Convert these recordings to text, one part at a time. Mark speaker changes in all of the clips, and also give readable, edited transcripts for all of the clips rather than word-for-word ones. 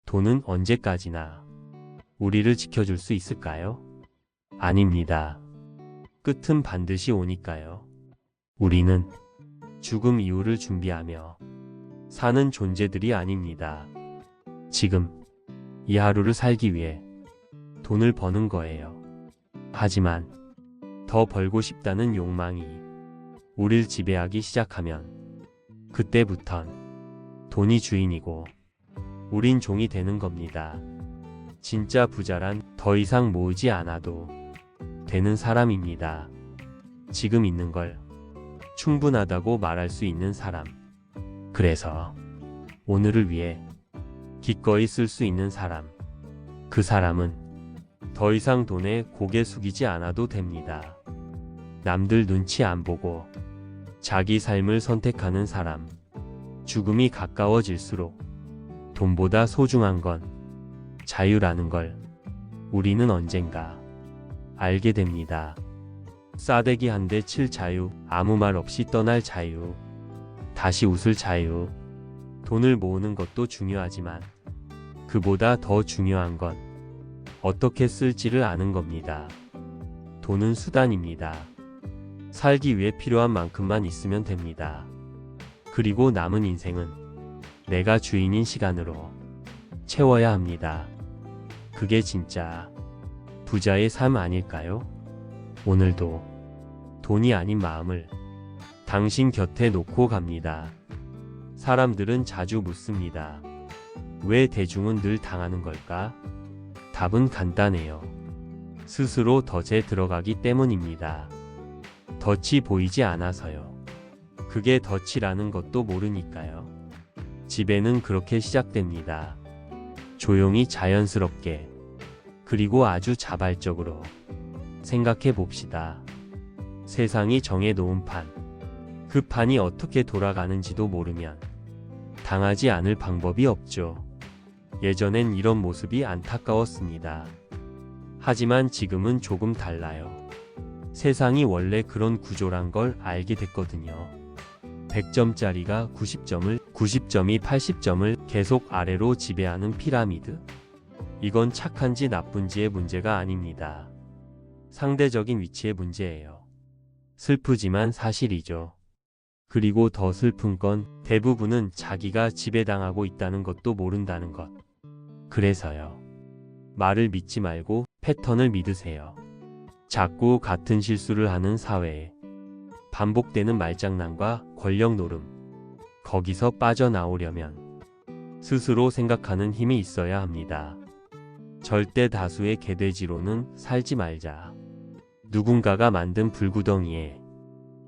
Speaker 1: 돈은 언제까지나 우리를 지켜줄 수 있을까요? 아닙니다. 끝은 반드시 오니까요. 우리는 죽음 이후를 준비하며 사는 존재들이 아닙니다. 지금 이 하루를 살기 위해 돈을 버는 거예요. 하지만 더 벌고 싶다는 욕망이 우릴 지배하기 시작하면 그때부턴 돈이 주인이고 우린 종이 되는 겁니다. 진짜 부자란 더 이상 모으지 않아도 되는 사람입니다. 지금 있는 걸 충분하다고 말할 수 있는 사람. 그래서 오늘을 위해 기꺼이 쓸 수 있는 사람. 그 사람은 더 이상 돈에 고개 숙이지 않아도 됩니다. 남들 눈치 안 보고 자기 삶을 선택하는 사람. 죽음이 가까워질수록 돈보다 소중한 건 자유라는 걸 우리는 언젠가 알게 됩니다. 싸대기 한 대 칠 자유, 아무 말 없이 떠날 자유, 다시 웃을 자유. 돈을 모으는 것도 중요하지만 그보다 더 중요한 건 어떻게 쓸지를 아는 겁니다. 돈은 수단입니다. 살기 위해 필요한 만큼만 있으면 됩니다. 그리고 남은 인생은 내가 주인인 시간으로 채워야 합니다. 그게 진짜 부자의 삶 아닐까요? 오늘도 돈이 아닌 마음을 당신 곁에 놓고 갑니다. 사람들은 자주 묻습니다. 왜 대중은 늘 당하는 걸까? 답은 간단해요. 스스로 덫에 들어가기 때문입니다. 덫이 보이지 않아서요. 그게 덫이라는 것도 모르니까요. 지배는 그렇게 시작됩니다. 조용히 자연스럽게, 그리고 아주 자발적으로 생각해 봅시다. 세상이 정해놓은 판, 그 판이 어떻게 돌아가는지도 모르면 당하지 않을 방법이 없죠. 예전엔 이런 모습이 안타까웠습니다. 하지만 지금은 조금 달라요. 세상이 원래 그런 구조란 걸 알게 됐거든요. 100점짜리가 90점이 80점을 계속 아래로 지배하는 피라미드. 이건 착한지 나쁜지의 문제가 아닙니다. 상대적인 위치의 문제예요. 슬프지만 사실이죠. 그리고 더 슬픈 건 대부분은 자기가 지배당하고 있다는 것도 모른다는 것. 그래서요. 말을 믿지 말고 패턴을 믿으세요. 자꾸 같은 실수를 하는 사회에 반복되는 말장난과 권력 노름. 거기서 빠져나오려면 스스로 생각하는 힘이 있어야 합니다. 절대 다수의 개돼지로는 살지 말자. 누군가가 만든 불구덩이에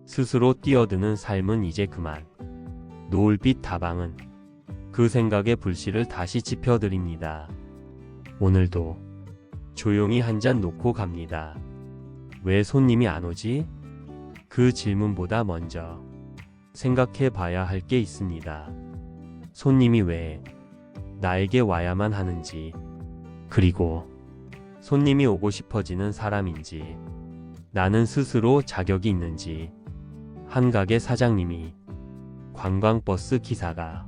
Speaker 1: 스스로 뛰어드는 삶은 이제 그만. 노을빛 다방은 그 생각의 불씨를 다시 지펴드립니다. 오늘도 조용히 한 잔 놓고 갑니다. 왜 손님이 안 오지? 그 질문보다 먼저 생각해 봐야 할 게 있습니다. 손님이 왜 나에게 와야만 하는지, 그리고 손님이 오고 싶어지는 사람인지, 나는 스스로 자격이 있는지. 한 가게 사장님이 관광버스 기사가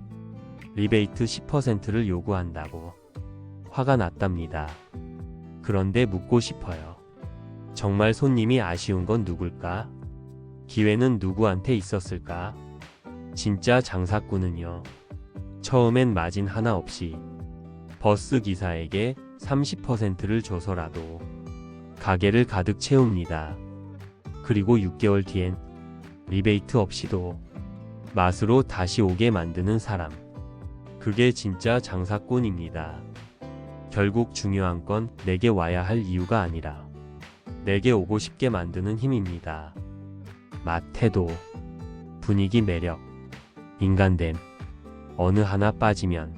Speaker 1: 리베이트 10%를 요구한다고 화가 났답니다. 그런데 묻고 싶어요. 정말 손님이 아쉬운 건 누굴까? 기회는 누구한테 있었을까? 진짜 장사꾼은요. 처음엔 마진 하나 없이 버스 기사에게 30%를 줘서라도 가게를 가득 채웁니다. 그리고 6개월 뒤엔 리베이트 없이도 맛으로 다시 오게 만드는 사람. 그게 진짜 장사꾼입니다. 결국 중요한 건 내게 와야 할 이유가 아니라 내게 오고 싶게 만드는 힘입니다. 맛, 태도, 분위기, 매력, 인간됨. 어느 하나 빠지면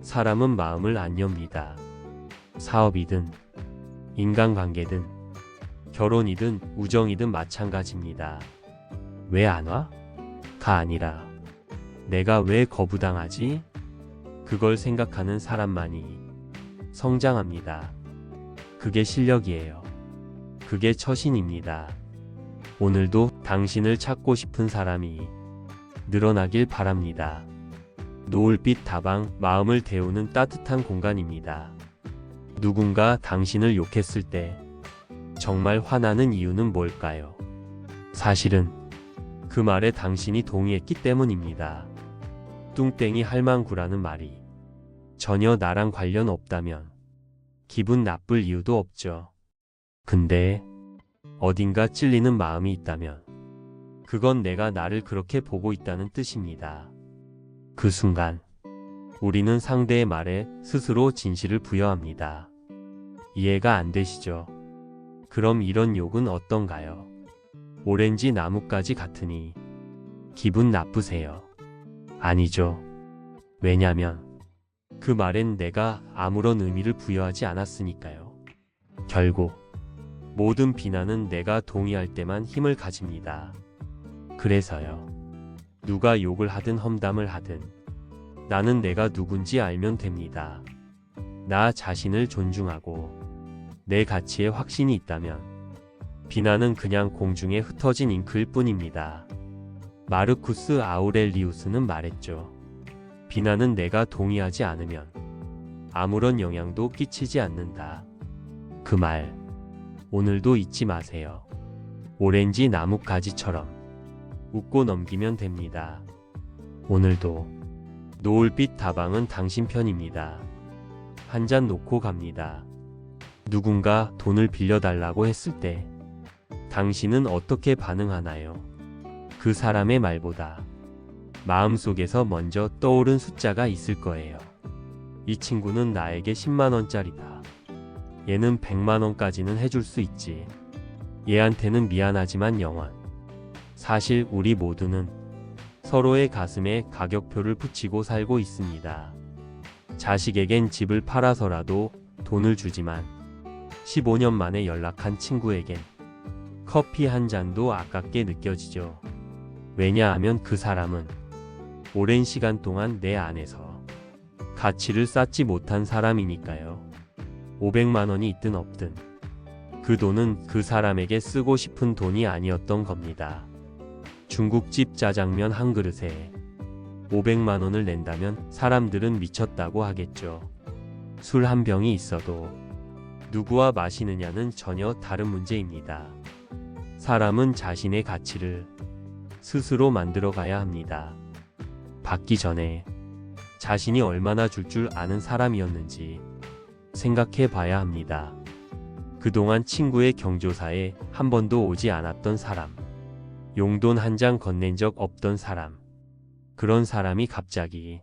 Speaker 1: 사람은 마음을 안 엽니다. 사업이든 인간관계든 결혼이든 우정이든 마찬가지입니다. 왜 안 와? 가 아니라 내가 왜 거부당하지? 그걸 생각하는 사람만이 성장합니다. 그게 실력이에요. 그게 처신입니다. 오늘도 당신을 찾고 싶은 사람이 늘어나길 바랍니다. 노을빛 다방, 마음을 데우는 따뜻한 공간입니다. 누군가 당신을 욕했을 때 정말 화나는 이유는 뭘까요? 사실은 그 말에 당신이 동의했기 때문입니다. 뚱땡이 할망구라는 말이 전혀 나랑 관련 없다면 기분 나쁠 이유도 없죠. 근데 어딘가 찔리는 마음이 있다면 그건 내가 나를 그렇게 보고 있다는 뜻입니다. 그 순간 우리는 상대의 말에 스스로 진실을 부여합니다. 이해가 안 되시죠? 그럼 이런 욕은 어떤가요? 오렌지 나뭇가지 같으니 기분 나쁘세요? 아니죠. 왜냐면 그 말엔 내가 아무런 의미를 부여하지 않았으니까요. 결국 모든 비난은 내가 동의할 때만 힘을 가집니다. 그래서요. 누가 욕을 하든 험담을 하든 나는 내가 누군지 알면 됩니다. 나 자신을 존중하고 내 가치에 확신이 있다면 비난은 그냥 공중에 흩어진 잉크일 뿐입니다. 마르쿠스 아우렐리우스는 말했죠. 비난은 내가 동의하지 않으면 아무런 영향도 끼치지 않는다. 그 말 오늘도 잊지 마세요. 오렌지 나뭇가지처럼 웃고 넘기면 됩니다. 오늘도 노을빛 다방은 당신 편입니다. 한 잔 놓고 갑니다. 누군가 돈을 빌려달라고 했을 때 당신은 어떻게 반응하나요? 그 사람의 말보다 마음속에서 먼저 떠오른 숫자가 있을 거예요. 이 친구는 나에게 10만원짜리다. 얘는 100만원까지는 해줄 수 있지. 얘한테는 미안하지만 영원. 사실 우리 모두는 서로의 가슴에 가격표를 붙이고 살고 있습니다. 자식에겐 집을 팔아서라도 돈을 주지만 15년 만에 연락한 친구에겐 커피 한 잔도 아깝게 느껴지죠. 왜냐하면 그 사람은 오랜 시간 동안 내 안에서 가치를 쌓지 못한 사람이니까요. 500만원이 있든 없든 그 돈은 그 사람에게 쓰고 싶은 돈이 아니었던 겁니다. 중국집 짜장면 한 그릇에 500만원을 낸다면 사람들은 미쳤다고 하겠죠. 술 한 병이 있어도 누구와 마시느냐는 전혀 다른 문제입니다. 사람은 자신의 가치를 스스로 만들어 가야 합니다. 받기 전에 자신이 얼마나 줄 아는 사람이었는지 생각해 봐야 합니다. 그동안 친구의 경조사에 한 번도 오지 않았던 사람, 용돈 한 장 건넨 적 없던 사람, 그런 사람이 갑자기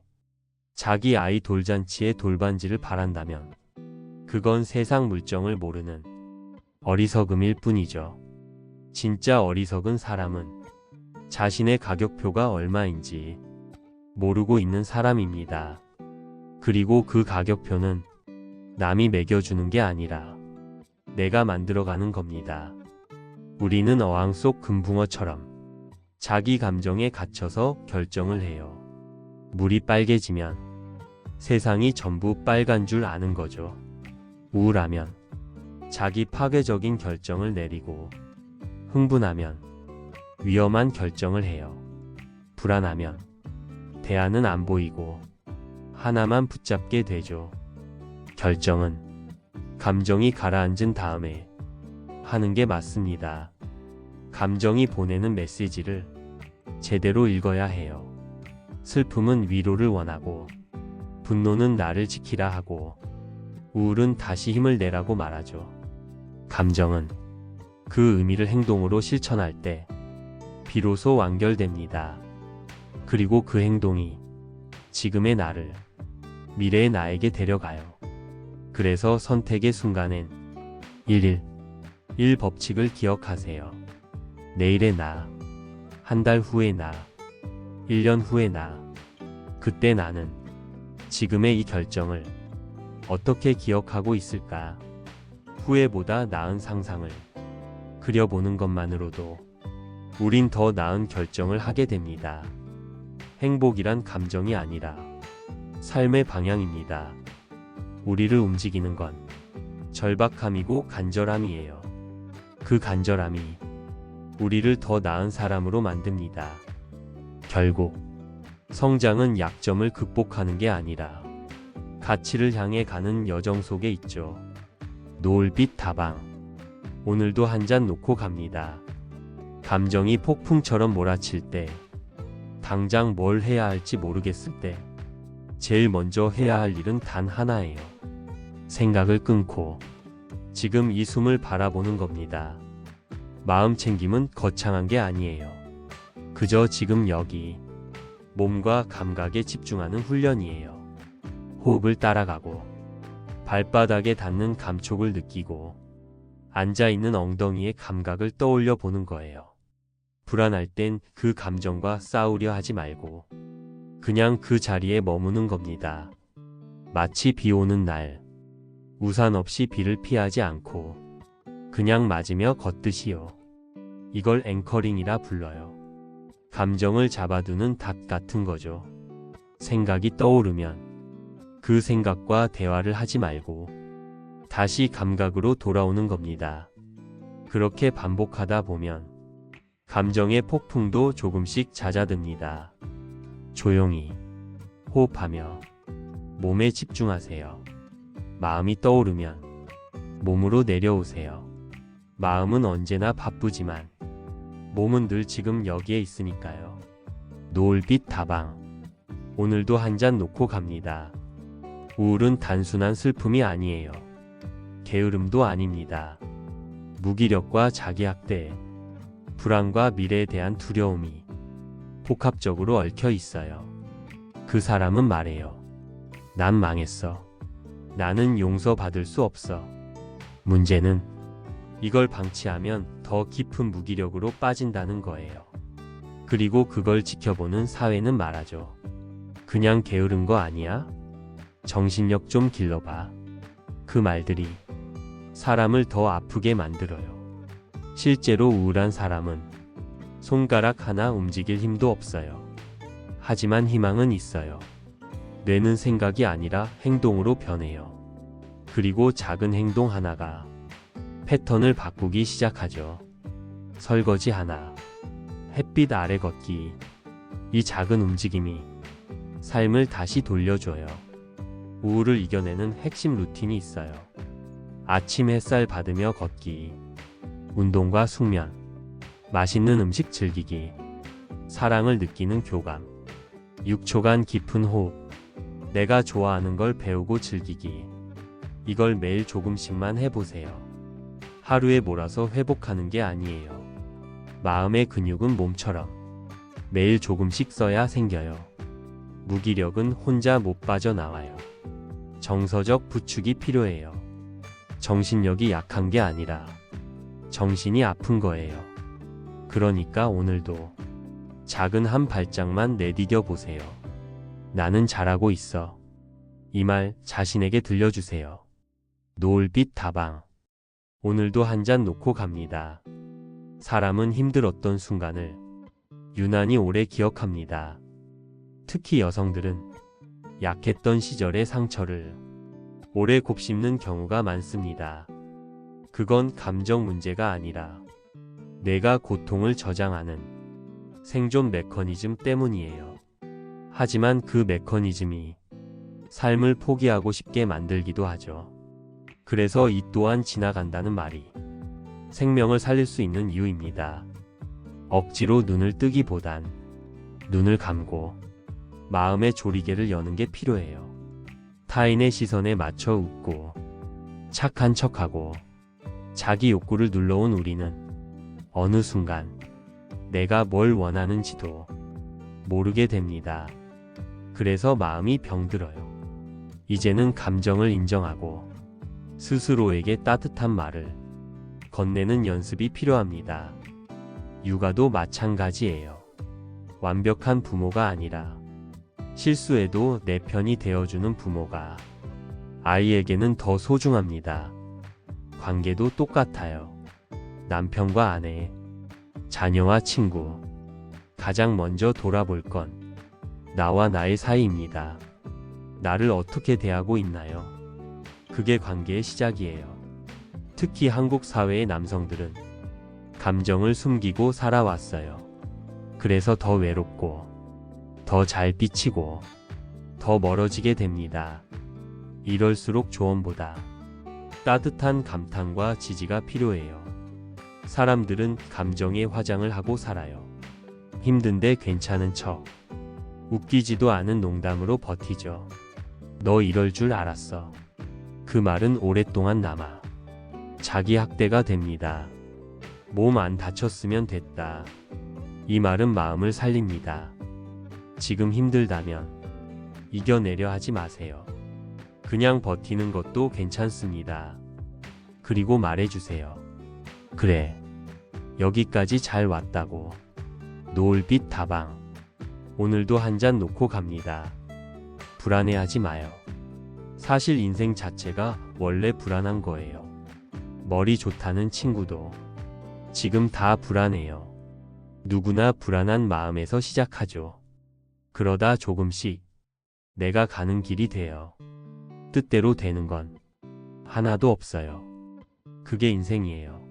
Speaker 1: 자기 아이 돌잔치에 돌반지를 바란다면 그건 세상 물정을 모르는 어리석음일 뿐이죠. 진짜 어리석은 사람은 자신의 가격표가 얼마인지 모르고 있는 사람입니다. 그리고 그 가격표는 남이 매겨주는 게 아니라 내가 만들어가는 겁니다. 우리는 어항 속 금붕어처럼 자기 감정에 갇혀서 결정을 해요. 물이 빨개지면 세상이 전부 빨간 줄 아는 거죠. 우울하면 자기 파괴적인 결정을 내리고, 흥분하면 위험한 결정을 해요. 불안하면 대안은 안 보이고 하나만 붙잡게 되죠. 결정은 감정이 가라앉은 다음에 하는 게 맞습니다. 감정이 보내는 메시지를 제대로 읽어야 해요. 슬픔은 위로를 원하고, 분노는 나를 지키라 하고, 우울은 다시 힘을 내라고 말하죠. 감정은 그 의미를 행동으로 실천할 때 비로소 완결됩니다. 그리고 그 행동이 지금의 나를 미래의 나에게 데려가요. 그래서 선택의 순간엔 1 법칙을 기억하세요. 내일의 나, 한 달 후의 나, 1년 후의 나. 그때 나는 지금의 이 결정을 어떻게 기억하고 있을까? 후회보다 나은 상상을 그려보는 것만으로도 우린 더 나은 결정을 하게 됩니다. 행복이란 감정이 아니라 삶의 방향입니다. 우리를 움직이는 건 절박함이고 간절함이에요. 그 간절함이 우리를 더 나은 사람으로 만듭니다. 결국 성장은 약점을 극복하는 게 아니라 가치를 향해 가는 여정 속에 있죠. 노을빛 다방. 오늘도 한 잔 놓고 갑니다. 감정이 폭풍처럼 몰아칠 때, 당장 뭘 해야 할지 모르겠을 때, 제일 먼저 해야 할 일은 단 하나예요. 생각을 끊고 지금 이 숨을 바라보는 겁니다. 마음 챙김은 거창한 게 아니에요. 그저 지금 여기 몸과 감각에 집중하는 훈련이에요. 호흡을 따라가고 발바닥에 닿는 감촉을 느끼고 앉아있는 엉덩이의 감각을 떠올려 보는 거예요. 불안할 땐 그 감정과 싸우려 하지 말고 그냥 그 자리에 머무는 겁니다. 마치 비 오는 날, 우산 없이 비를 피하지 않고 그냥 맞으며 걷듯이요. 이걸 앵커링이라 불러요. 감정을 잡아두는 닷 같은 거죠. 생각이 떠오르면 그 생각과 대화를 하지 말고 다시 감각으로 돌아오는 겁니다. 그렇게 반복하다 보면 감정의 폭풍도 조금씩 잦아듭니다. 조용히 호흡하며 몸에 집중하세요. 마음이 떠오르면 몸으로 내려오세요. 마음은 언제나 바쁘지만 몸은 늘 지금 여기에 있으니까요. 노을빛 다방. 오늘도 한 잔 놓고 갑니다. 우울은 단순한 슬픔이 아니에요. 게으름도 아닙니다. 무기력과 자기학대, 불안과 미래에 대한 두려움이 복합적으로 얽혀 있어요. 그 사람은 말해요. 난 망했어. 나는 용서받을 수 없어. 문제는 이걸 방치하면 더 깊은 무기력으로 빠진다는 거예요. 그리고 그걸 지켜보는 사회는 말하죠. 그냥 게으른 거 아니야? 정신력 좀 길러봐. 그 말들이 사람을 더 아프게 만들어요. 실제로 우울한 사람은 손가락 하나 움직일 힘도 없어요. 하지만 희망은 있어요. 뇌는 생각이 아니라 행동으로 변해요. 그리고 작은 행동 하나가 패턴을 바꾸기 시작하죠. 설거지 하나, 햇빛 아래 걷기. 이 작은 움직임이 삶을 다시 돌려줘요. 우울을 이겨내는 핵심 루틴이 있어요. 아침 햇살 받으며 걷기, 운동과 숙면, 맛있는 음식 즐기기, 사랑을 느끼는 교감, 6초간 깊은 호흡, 내가 좋아하는 걸 배우고 즐기기. 이걸 매일 조금씩만 해보세요. 하루에 몰아서 회복하는 게 아니에요. 마음의 근육은 몸처럼 매일 조금씩 써야 생겨요. 무기력은 혼자 못 빠져나와요. 정서적 부축이 필요해요. 정신력이 약한 게 아니라 정신이 아픈 거예요. 그러니까 오늘도 작은 한 발짝만 내디뎌 보세요. 나는 잘하고 있어. 이 말 자신에게 들려주세요. 노을빛 다방. 오늘도 한 잔 놓고 갑니다. 사람은 힘들었던 순간을 유난히 오래 기억합니다. 특히 여성들은 약했던 시절의 상처를 오래 곱씹는 경우가 많습니다. 그건 감정 문제가 아니라 뇌가 고통을 저장하는 생존 메커니즘 때문이에요. 하지만 그 메커니즘이 삶을 포기하고 싶게 만들기도 하죠. 그래서 이 또한 지나간다는 말이 생명을 살릴 수 있는 이유입니다. 억지로 눈을 뜨기보단 눈을 감고 마음의 조리개를 여는 게 필요해요. 타인의 시선에 맞춰 웃고 착한 척하고 자기 욕구를 눌러온 우리는 어느 순간 내가 뭘 원하는지도 모르게 됩니다. 그래서 마음이 병들어요. 이제는 감정을 인정하고 스스로에게 따뜻한 말을 건네는 연습이 필요합니다. 육아도 마찬가지예요. 완벽한 부모가 아니라 실수에도 내 편이 되어주는 부모가 아이에게는 더 소중합니다. 관계도 똑같아요. 남편과 아내, 자녀와 친구. 가장 먼저 돌아볼 건 나와 나의 사이입니다. 나를 어떻게 대하고 있나요? 그게 관계의 시작이에요. 특히 한국 사회의 남성들은 감정을 숨기고 살아왔어요. 그래서 더 외롭고 더 잘 삐치고 더 멀어지게 됩니다. 이럴수록 조언보다 따뜻한 감탄과 지지가 필요해요. 사람들은 감정에 화장을 하고 살아요. 힘든데 괜찮은 척, 웃기지도 않은 농담으로 버티죠. 너 이럴 줄 알았어. 그 말은 오랫동안 남아 자기 학대가 됩니다. 몸 안 다쳤으면 됐다. 이 말은 마음을 살립니다. 지금 힘들다면 이겨내려 하지 마세요. 그냥 버티는 것도 괜찮습니다. 그리고 말해주세요. 그래, 여기까지 잘 왔다고. 노을빛 다방. 오늘도 한 잔 놓고 갑니다. 불안해하지 마요. 사실 인생 자체가 원래 불안한 거예요. 머리 좋다는 친구도 지금 다 불안해요. 누구나 불안한 마음에서 시작하죠. 그러다 조금씩 내가 가는 길이 돼요. 뜻대로 되는 건 하나도 없어요. 그게 인생이에요.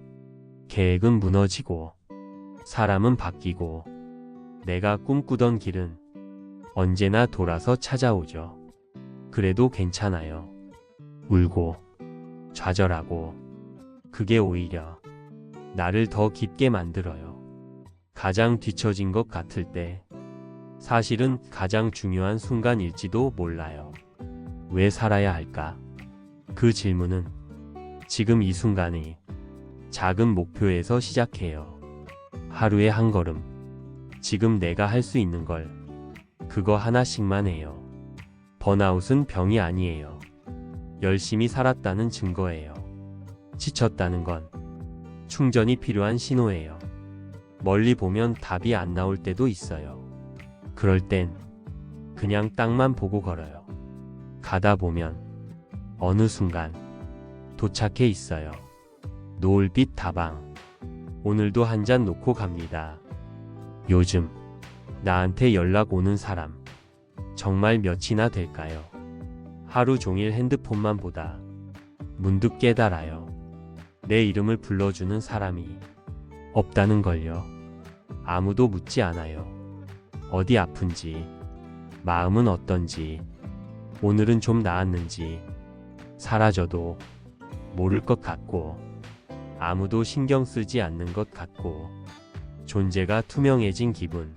Speaker 1: 계획은 무너지고 사람은 바뀌고 내가 꿈꾸던 길은 언제나 돌아서 찾아오죠. 그래도 괜찮아요. 울고 좌절하고 그게 오히려 나를 더 깊게 만들어요. 가장 뒤처진 것 같을 때 사실은 가장 중요한 순간일지도 몰라요. 왜 살아야 할까? 그 질문은 지금 이 순간이 작은 목표에서 시작해요. 하루에 한 걸음. 지금 내가 할 수 있는 걸 그거 하나씩만 해요. 번아웃은 병이 아니에요. 열심히 살았다는 증거예요. 지쳤다는 건 충전이 필요한 신호예요. 멀리 보면 답이 안 나올 때도 있어요. 그럴 땐 그냥 땅만 보고 걸어요. 가다 보면 어느 순간 도착해 있어요. 노을빛 다방. 오늘도 한 잔 놓고 갑니다. 요즘 나한테 연락 오는 사람 정말 몇이나 될까요? 하루 종일 핸드폰만 보다 문득 깨달아요. 내 이름을 불러주는 사람이 없다는 걸요. 아무도 묻지 않아요. 어디 아픈지, 마음은 어떤지, 오늘은 좀 나았는지, 사라져도 모를 것 같고, 아무도 신경 쓰지 않는 것 같고, 존재가 투명해진 기분,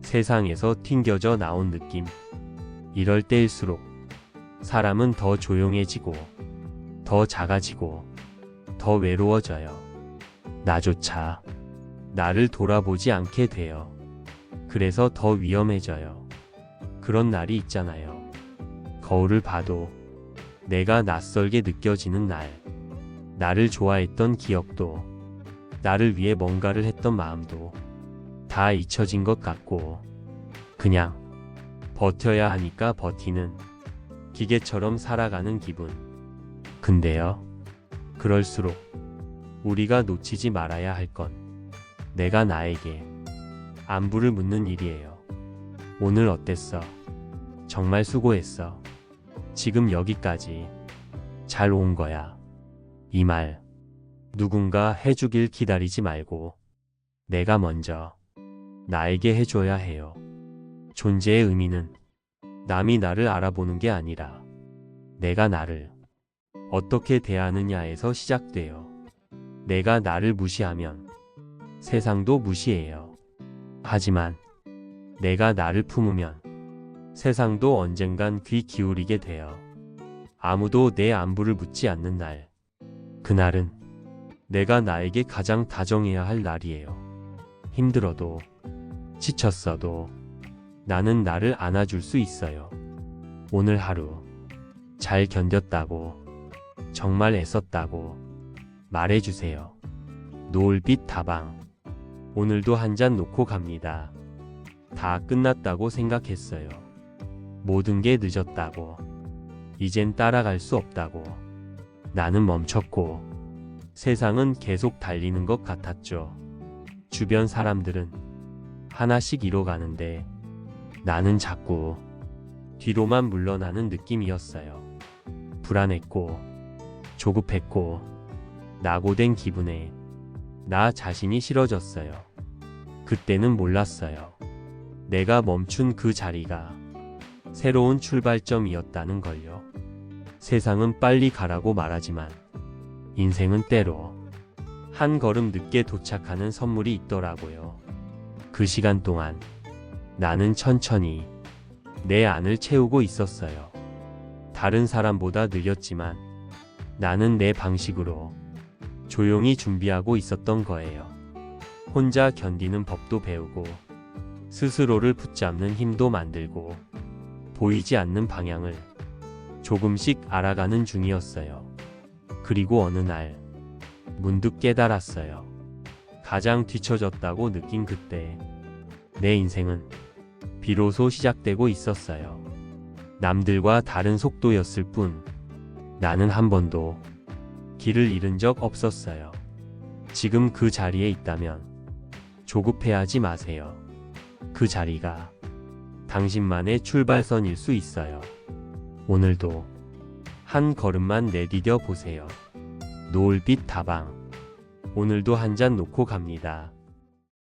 Speaker 1: 세상에서 튕겨져 나온 느낌. 이럴 때일수록 사람은 더 조용해지고, 더 작아지고, 더 외로워져요. 나조차 나를 돌아보지 않게 돼요. 그래서 더 위험해져요. 그런 날이 있잖아요. 거울을 봐도 내가 낯설게 느껴지는 날. 나를 좋아했던 기억도, 나를 위해 뭔가를 했던 마음도 다 잊혀진 것 같고, 그냥 버텨야 하니까 버티는 기계처럼 살아가는 기분. 근데요, 그럴수록 우리가 놓치지 말아야 할 건 내가 나에게 안부를 묻는 일이에요. 오늘 어땠어? 정말 수고했어. 지금 여기까지 잘 온 거야. 이 말 누군가 해주길 기다리지 말고 내가 먼저 나에게 해줘야 해요. 존재의 의미는 남이 나를 알아보는 게 아니라 내가 나를 어떻게 대하느냐에서 시작돼요. 내가 나를 무시하면 세상도 무시해요. 하지만 내가 나를 품으면 세상도 언젠간 귀 기울이게 돼요. 아무도 내 안부를 묻지 않는 날. 그날은 내가 나에게 가장 다정해야 할 날이에요. 힘들어도 지쳤어도 나는 나를 안아줄 수 있어요. 오늘 하루 잘 견뎠다고, 정말 애썼다고 말해주세요. 노을빛 다방. 오늘도 한 잔 놓고 갑니다. 다 끝났다고 생각했어요. 모든 게 늦었다고, 이젠 따라갈 수 없다고. 나는 멈췄고 세상은 계속 달리는 것 같았죠. 주변 사람들은 하나씩 이뤄가는데 나는 자꾸 뒤로만 물러나는 느낌이었어요. 불안했고 조급했고 낙오된 기분에, 나 자신이 싫어졌어요. 그때는 몰랐어요. 내가 멈춘 그 자리가 새로운 출발점이었다는 걸요. 세상은 빨리 가라고 말하지만 인생은 때로 한 걸음 늦게 도착하는 선물이 있더라고요. 그 시간 동안 나는 천천히 내 안을 채우고 있었어요. 다른 사람보다 느렸지만 나는 내 방식으로 조용히 준비하고 있었던 거예요. 혼자 견디는 법도 배우고 스스로를 붙잡는 힘도 만들고 보이지 않는 방향을 조금씩 알아가는 중이었어요. 그리고 어느 날 문득 깨달았어요. 가장 뒤처졌다고 느낀 그때 내 인생은 비로소 시작되고 있었어요. 남들과 다른 속도였을 뿐 나는 한 번도 길을 잃은 적 없었어요. 지금 그 자리에 있다면 조급해하지 마세요. 그 자리가 당신만의 출발선일 수 있어요. 오늘도 한 걸음만 내디뎌 보세요. 노을빛 다방. 오늘도 한 잔 놓고 갑니다.